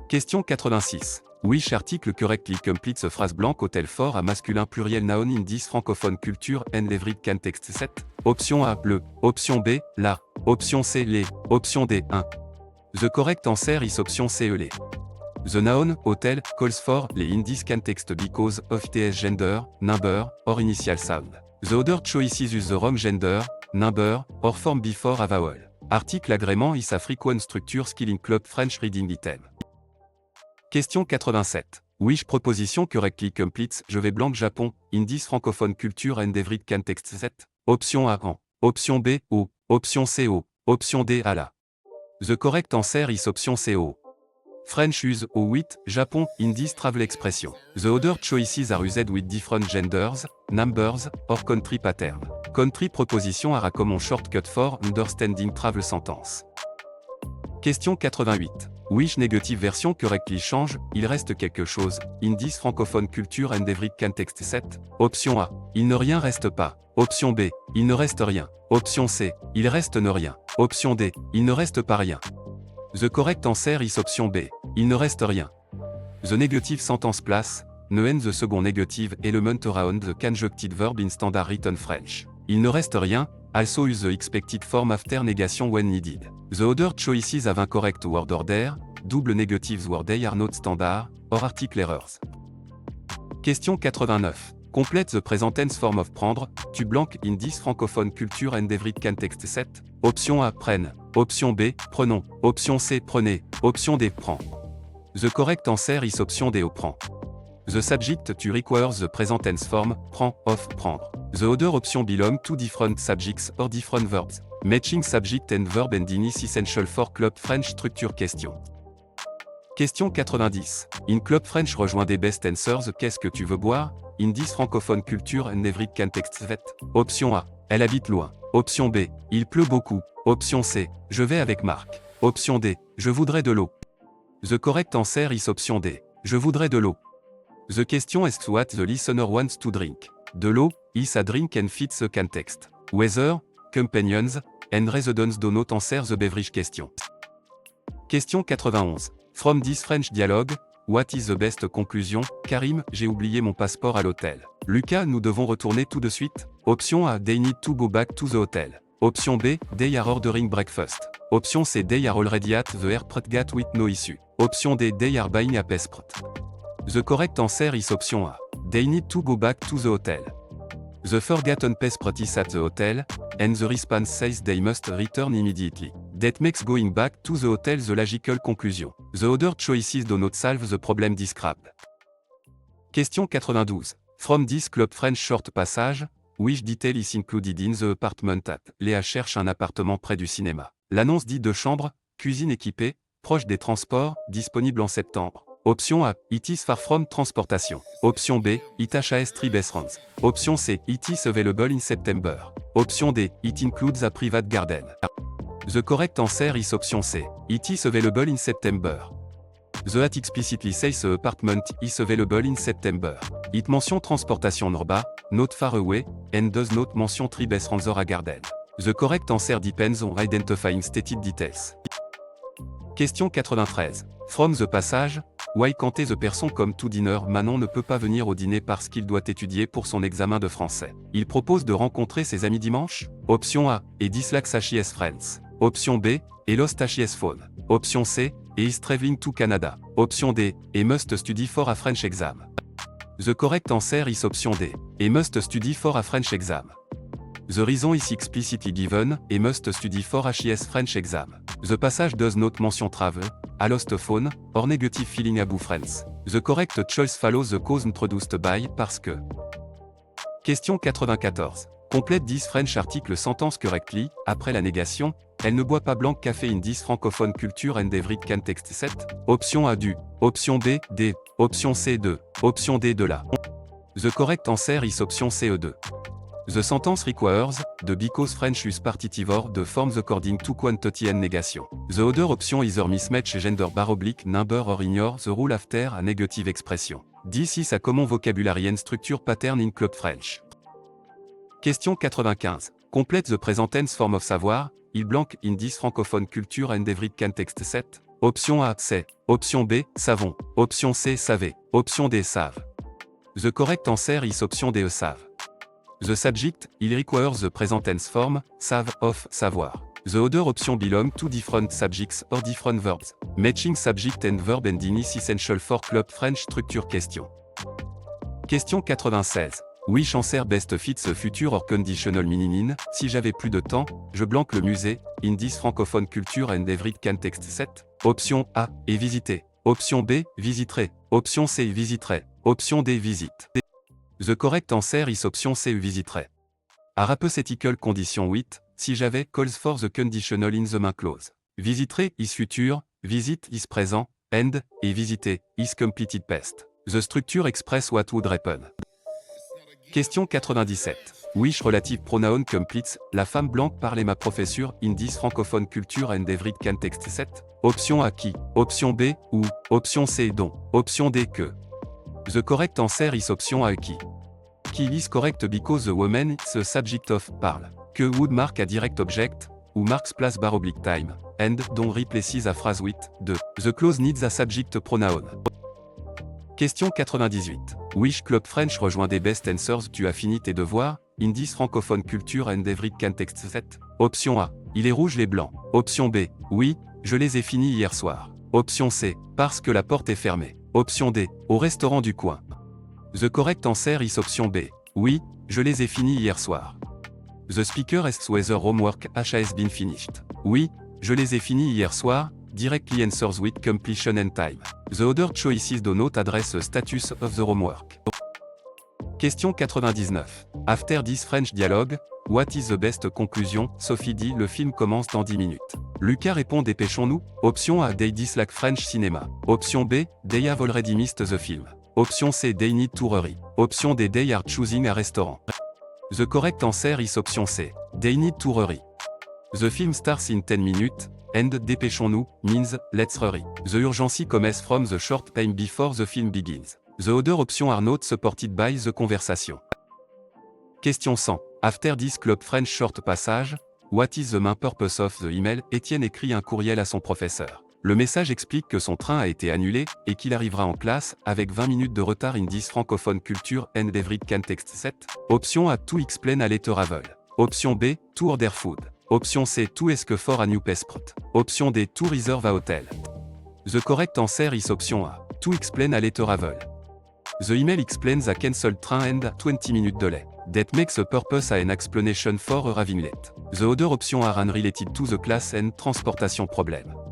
Question 86. Wish article correctly completes phrase blank hôtel fort à masculin pluriel noun indice francophone culture and leverage context 7. Option A, le. Option B, la. Option C, les. Option D, 1. The correct answer is option C, les. The noun, hotel, calls for, les indices context because of its gender, number, or initial sound. The other choices use the wrong gender, number, or form before a vowel. Article agrément is a frequent structure skill in club French reading item. Question 87. Wish proposition correctly completes, je vais blanc Japon, indice francophone culture and leverage context 7. Option A, en. Option B, au. Option C, au. Option D, à la. The correct answer is option C, au. French use, au 8, Japon, indice travel expression. The other choices are used with different genders, numbers, or country pattern. Country proposition are a common shortcut for understanding travel sentence. Question 88. Wish négative version correctly change, il reste quelque chose, indice francophone culture and leverage context 7. Option A, il ne rien reste pas. Option B, il ne reste rien. Option C, il reste ne rien. Option D, il ne reste pas rien. The correct answer is option B, il ne reste rien. The negative sentence place, ne and the second negative element around the conjuncted verb in standard written French. Il ne reste rien, also use the expected form after negation when needed. The other choices have incorrect word order, double negatives word they are not standard, or article errors. Question 89. Complete the present tense form of prendre, tu blanc indice francophone culture and leverage context 7. Option A, prenne. Option B, prenons. Option C, prenez. Option D, prend. The correct answer is option D, au prend. The subject to requires the present tense form, prend, of, prendre. The other option belong to different subjects or different verbs. Matching subject and verb ending is essential for club French structure question. Question 90. In club French rejoint des best answers, qu'est-ce que tu veux boire? Indice francophone culture and leverage context 7. Option A, elle habite loin. Option B, il pleut beaucoup. Option C, je vais avec Marc. Option D, je voudrais de l'eau. The correct answer is option D, je voudrais de l'eau. The question asks what the listener wants to drink. De l'eau, is a drink and fits the context. Weather, companions, and residents do not answer the beverage question. Question 91. From this French dialogue, what is the best conclusion? Karim, j'ai oublié mon passeport à l'hôtel. Lucas, nous devons retourner tout de suite. Option A, they need to go back to the hotel. Option B, they are ordering breakfast. Option C, they are already at the airport gate with no issue. Option D, they are buying a passport. The correct answer is option A. They need to go back to the hotel. The forgotten passport is at the hotel, and the response says they must return immediately. That makes going back to the hotel the logical conclusion. The other choices do not solve the problem described. Question 92. From this club French short passage, which detail is included in the apartment at? Léa cherche un appartement près du cinéma. L'annonce dit 2 chambres, cuisine équipée, proche des transports, disponible en septembre. Option A, it is far from transportation. Option B, it has 3 bedrooms. Option C, it is available in September. Option D, it includes a private garden. The correct answer is option C, it is available in September. The at explicitly says the apartment is available in September. It mention transportation norba, not far away, and does not mention 3 bedrooms or a garden. The correct answer depends on identifying stated details. Question 93. From the passage, why can't the person come to dinner? Manon ne peut pas venir au dîner parce qu'il doit étudier pour son examen de français. Il propose de rencontrer ses amis dimanche? Option A, et dislikes his friends. Option B, et lost his phone. Option C, et is traveling to Canada. Option D, et must study for a French exam. The correct answer is option D, et must study for a French exam. The reason is explicitly given, et must study for his French exam. The passage does not mention travel, a lost phone, or negative feeling about friends. The correct choice follows the cause introduced by, parce que. Question 94. Complète 10 French article sentence correctly, après la négation, elle ne boit pas blanc café in 10 francophone culture and leverage context 7. Option A du, option B, D, option C 2, option D de la. The correct answer is option C 2. The sentence requires, the because French use partitive or the forms according to quantity and negation. The other option either mismatch gender bar oblique number or ignore the rule after a negative expression. This is a common vocabulary and structure pattern in club French. Question 95. Complete the present tense form of savoir, il blank in 10 francophone culture and leverage context 7. Option A, sait. Option B, savon. Option C, savait. Option D, savent. The correct answer is option D, savent. The subject, il requires the present tense form, save, of, savoir. The other option belong to different subjects or different verbs. Matching subject and verb ending is essential for Club French structure question. Question 96. Which answer best fits the future or conditional meaning in, si j'avais plus de temps, je blanque le musée, in this francophone culture and every context set. Option A, et visiter. Option B, visiterai. Option C, visiterai. Option D, visite. The correct answer is option C, visiterai. A hypothetical condition 8, si j'avais, calls for the conditional in the main clause. Visiterai is future, visit is présent, and, et visiter, is completed past. The structure express what would happen. Question 97. Which relative pronoun completes, la femme blanche parlait ma professure, in this francophone culture and every context set. Option A qui, option B, ou, option C dont, option D que. The correct answer is option A qui. Qui is correct because the woman is the subject of parle. Que would mark a direct object, ou marks place bar oblique time, and dont replaces a phrase with, de. The clause needs a subject pronoun. Question 98. Which Club French rejoint des best answers tu as fini tes devoirs, in this francophone culture and every context set. Option A. Il est rouge les blancs. Option B. Oui, je les ai finis hier soir. Option C. Parce que la porte est fermée. Option D. Au restaurant du coin. The correct answer is option B. Oui, je les ai finis hier soir. The speaker asks whether homework has been finished. Oui, je les ai finis hier soir. Directly answers with completion and time. The other choices do not address the status of the homework. Question 99. After this French dialogue, what is the best conclusion? Sophie dit le film commence dans 10 minutes. Lucas répond dépêchons-nous. Option A, they dislike French cinema. Option B, they have already missed the film. Option C, they need to hurry. Option D, they are choosing a restaurant. The correct answer is option C, they need to hurry. The film starts in 10 minutes. And dépêchons-nous means let's hurry. The urgency comes from the short time before the film begins. The other options are not supported by the conversation. Question 100. After this Club French short passage, what is the main purpose of the email? Étienne écrit un courriel à son professeur. Le message explique que son train a été annulé et qu'il arrivera en classe avec 20 minutes de retard in this francophone culture and every context set. Option A, to explain a letter travel. Option B, to order food. Option C, to ask for a new passport. Option D, to reserve a hotel. The correct answer is option A, to explain a letter travel. The email explains a cancelled train and 20 minute delay. That makes a purpose a an explanation for arriving late. The other options are unrelated to the class and transportation problem.